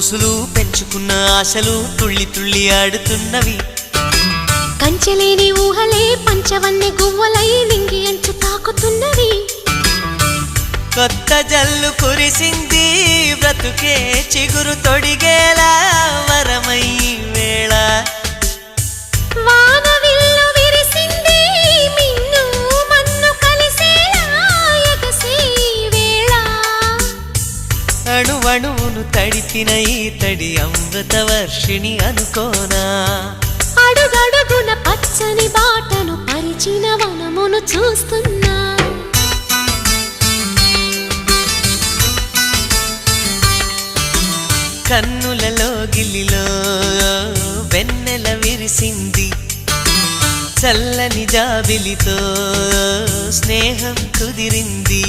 ఊసులు పెంచుకున్న ఆశలు తుళ్ళి తుళ్ళి ఆడుతున్నవి. కంచెలేని ఊహలే పంచవన్నె గువ్వలై నింగి అంచు తాకుతున్నవి. కొత్త జల్లు కురిసింది బ్రతుకే చిగురు తొడిగేలా వరమై వేళ. వానవిల్లు విరిసింది మిన్ను మన్ను కలిసేలా ఎగసే వేళ. అణువణువును తడిపిన ఈ తడి అమృత వర్షిణి అనుకోనా. అడుగడుగున పచ్చని బాటను పరిచిన వనమును చూస్తున్నా. కన్నులలో గిల్లిలో వెన్నెల విరిసింది. చల్లని జాబిలితో స్నేహం కుదిరింది.